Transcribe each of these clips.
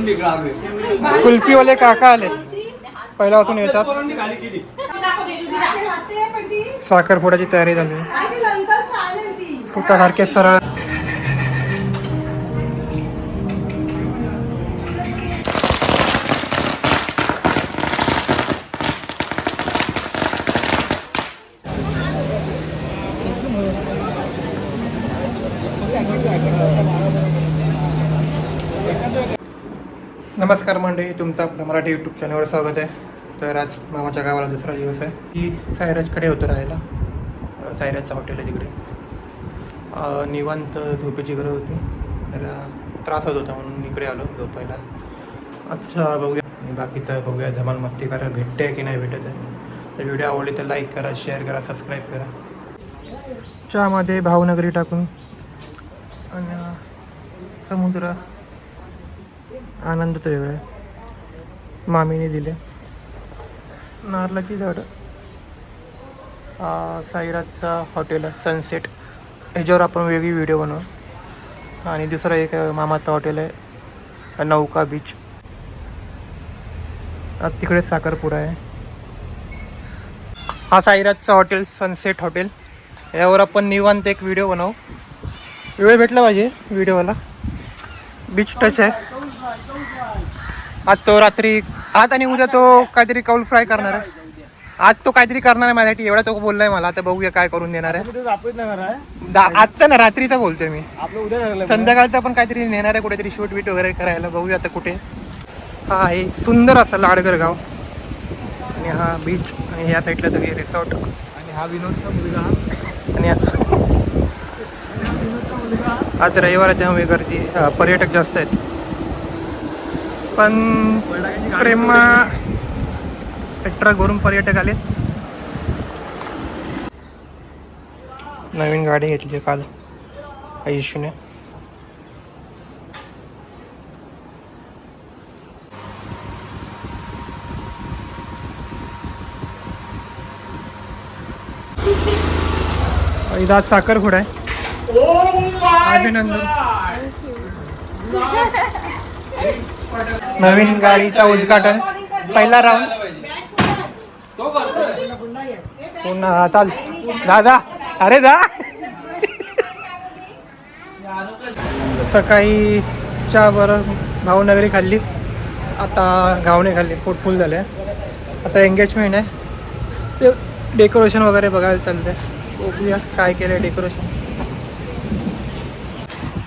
कुल्फीवाले काका आले पहिल्यापासून येतात. साखरपुड्याची तयारी झाली. सुतासारखे सरळ. नमस्कार मंडळी, तुमचं आपलं मराठी यूट्यूब चॅनलवर स्वागत आहे. तर आज मामाच्या गावाला दुसरा दिवस आहे. की सायराजकडे होतं राहायला. सायराजचं हॉटेल आहे तिकडे. निवांत झोपेची गरज होती, तर त्रास होत होता म्हणून इकडे आलो झोपायला. अच्छा बघूया, आणि बाकी तर बघूया धमाल मस्ती करायला भेटते की नाही भेटत आहे. तर व्हिडिओ आवडली तर लाईक करा, शेअर करा, सबस्क्राईब करा. चहामध्ये भावनगरी टाकून आणि समुद्र आनंद तर वेगळा आहे. मामीने दिले नारळाची झाडं. साईराजचा हॉटेल आहे सनसेट, ह्याच्यावर आपण वेगळी व्हिडिओ बनवू. आणि दुसरं एक मामाचं हॉटेल आहे नौका बीच, तिकडे साखरपुडा आहे. हा साईराजचा हॉटेल सनसेट हॉटेल, यावर आपण निवांत एक व्हिडिओ बनवू. वेळ भेटला पाहिजे व्हिडिओला. बीच टच आहे. आज तो रात्री, आज आणि उद्या तो काहीतरी कौल फ्राय करणार आहे. आज तो काहीतरी करणार आहे माझ्यासाठी, एवढा तो बोललाय मला. आता बघूया काय करून देणार आहे. आजचा ना रात्रीचा बोलतोय मी. संध्याकाळचा पण काहीतरी नेणार आहे कुठेतरी शूट बीट वगैरे करायला. बघूया आता कुठे. हा आहे सुंदर असं लाडगर गाव, आणि हा बीच, आणि ह्या साईडला सगळे रिसॉर्ट, आणि हा विनोदचा मुलगा. आणि आज रविवार आहे त्यामुळे गर्दी, पर्यटक जास्त आहेत. पण प्रेमा ट्रकवरून पर्यटक आले. नवीन गाडी घेतली काल आयुष्यने. इथं आज साखरपुडा आहे. अभिनंदन. नवीन गाडीचा उद्घाटन, पहिला राऊंड. पुन्हा चाल दादा, अरे दा. सकाळी चहावर भावनगरी खाल्ली, आता घावणे खाल्ली. पोट फुल झाले. आता एंगेजमेंट आहे, ते डेकोरेशन वगैरे बघायला चाललंय. बघूया काय केलं डेकोरेशन.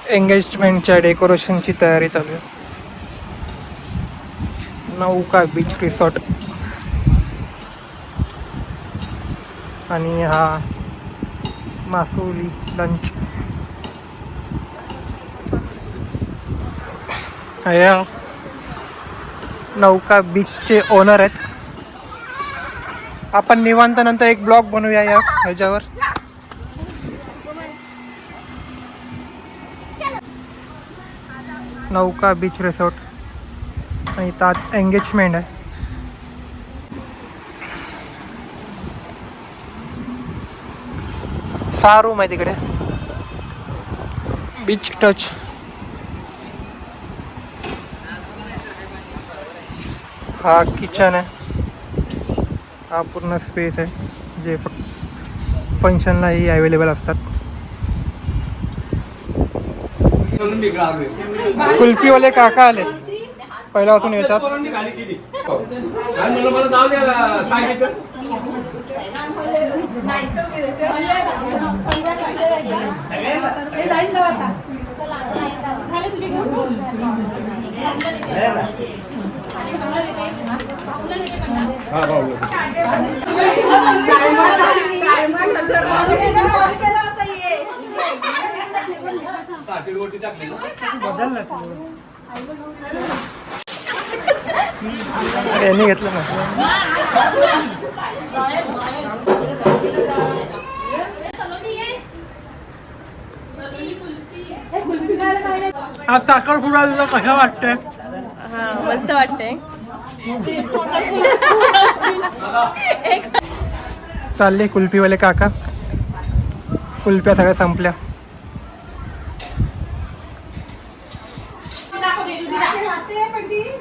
एंगेजमेंटच्या डेकोरेशनची तयारी चालू आहे. नौका बीच रिसॉर्ट, आणि हा मासोली लंच. या नौका बीचचे ओनर आहेत. आपण निवांत नंतर एक ब्लॉग बनवूया या ह्याच्यावर. नौका बीच रिसॉर्ट, आणि आज एंगेजमेंट आहे. सहा रूम आहे तिकडे. Beach touch. हा किचन आहे. हा पूर्ण स्पेस आहे जे फंक्शनलाही अवेलेबल असतात. कुल्फीवाले काका आले पहिल्यापासून येतात. यांनी घेतलं ना. आज साखरपुडा तुला कशा वाटतंय? मस्त वाटते. चालले कुल्फीवाले काका. कुल्फ्या सगळ्या संपल्या.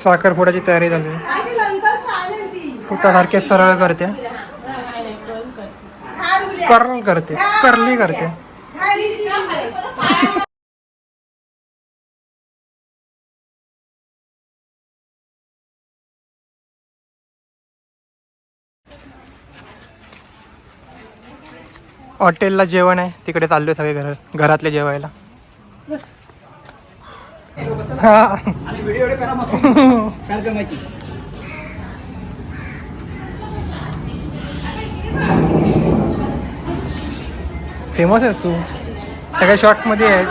साखरपुड्याची तयारी झाली. सुतासारखे सरळ करते, कर्ल करते, कर्ली करते. हॉटेलला जेवण आहे, तिकडे चाललोय सगळे घरातले जेवायला. हा फेमस आहेस तू, सगळ्या शॉर्ट्स मध्ये आहेस.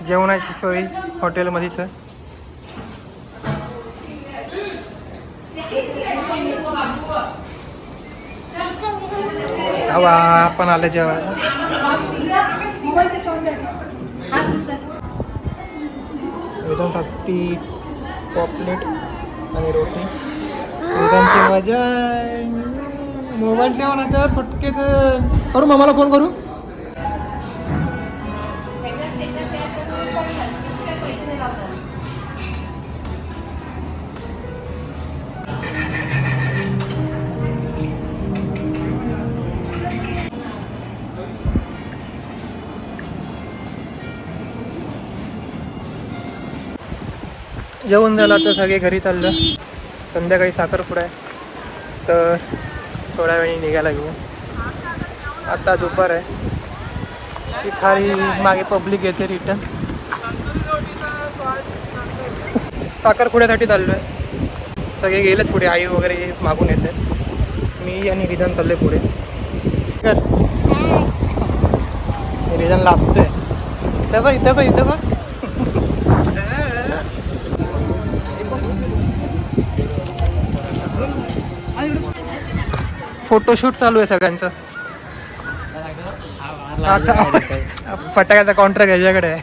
जेवणाची सोय हॉटेलमध्येच आहे. आपण आले जेवायला. एकदम थापी पॉपलेट आणि रोटी. वेदांची मजा आहे. मोबाईल ठेवा ना तर फटके करू. मामाला फोन करू. जेवण झालं तर सगळे घरी चाललं. संध्याकाळी साखरपुडा आहे तर थोड्या वेळी निघायला घेऊ. आता दुपार आहे. ती खाली मागे पब्लिक येते रिटर्न. साखरपुड्यासाठी चाललो आहे. सगळे गेलेत पुढे. आई वगैरे मागून येते. मी आणि रिजन चाललोय पुढे. रिजन लाजतोय. इथं बघ, इथं बघ, इथं बघ. फोटोशूट चालू आहे सगळ्यांचं. फटाक्याचा काउंटर याच्याकडे आहे.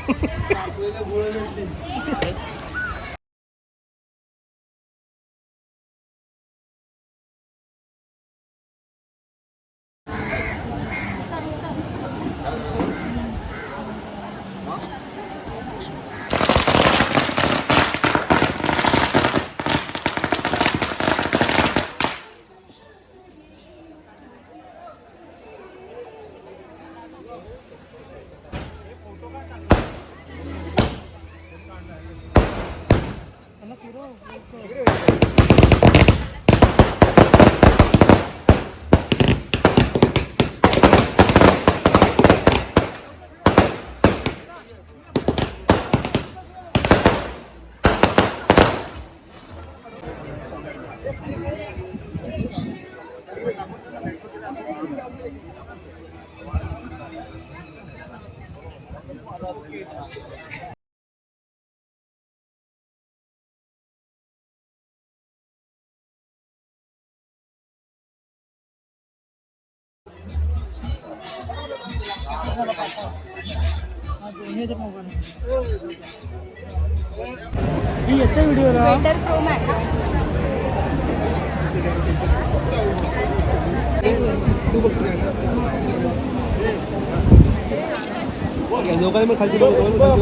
दोघांनी मग खालती बघा.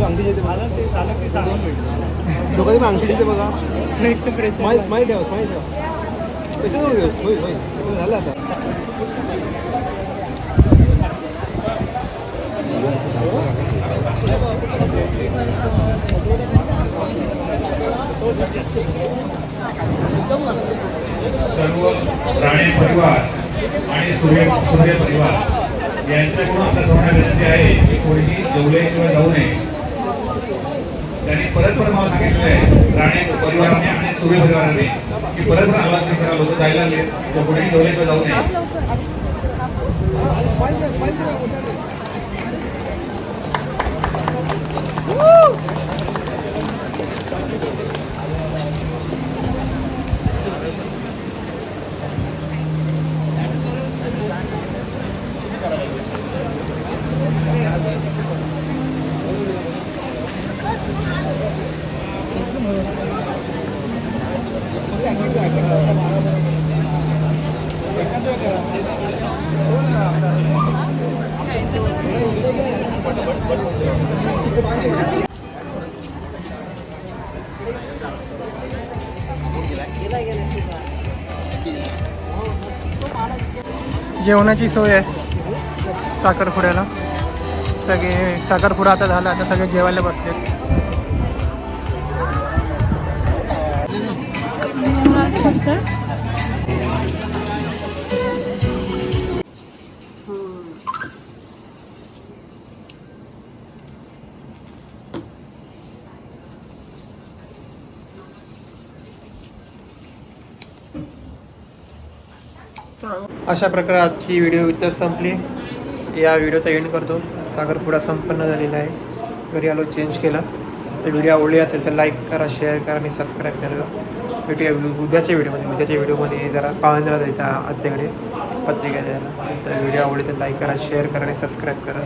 अंगठी येते दोघांनी मग अंगठी येते बघा. स्माईल स्माईल ठेवा, स्माईल ठेवा. पैसे जाऊ घेऊ. होईल होईल झालं आता. सर्व राणे परिवार आणि सूर्य परिवार यांच्याकडून आपल्या सर्वांना विनंती आहे की कोणीही जेवल्याशिवाय जाऊ नये. त्यांनी परत मला सांगितलं आहे राणे परिवाराने आणि सूर्य परिवाराने की परत आवाज करा. लोक जायला लागले तर कोणीही जेवल्याशिवाय जाऊ नये. जेवणाची सोय आहे साखरपुड्याला. सगळे साखरपुडा आता झाला, आता सगळे जेवायला बसले. अशा प्रकारे आजची व्हिडिओ इथं संपली. या व्हिडिओचा एंड करतो. साखरपुडा संपन्न झालेला आहे. घरी आलो, चेंज केला. तर व्हिडिओ आवडली असेल तर लाईक करा, शेअर करा आणि सबस्क्राईब करा. भेटूया उद्याच्या व्हिडिओमध्ये जरा पाहुण्याला जायचा आत्याकडे पत्रिका द्यायला. तर व्हिडिओ आवडली तर लाईक करा, शेअर करा आणि सबस्क्राईब करा.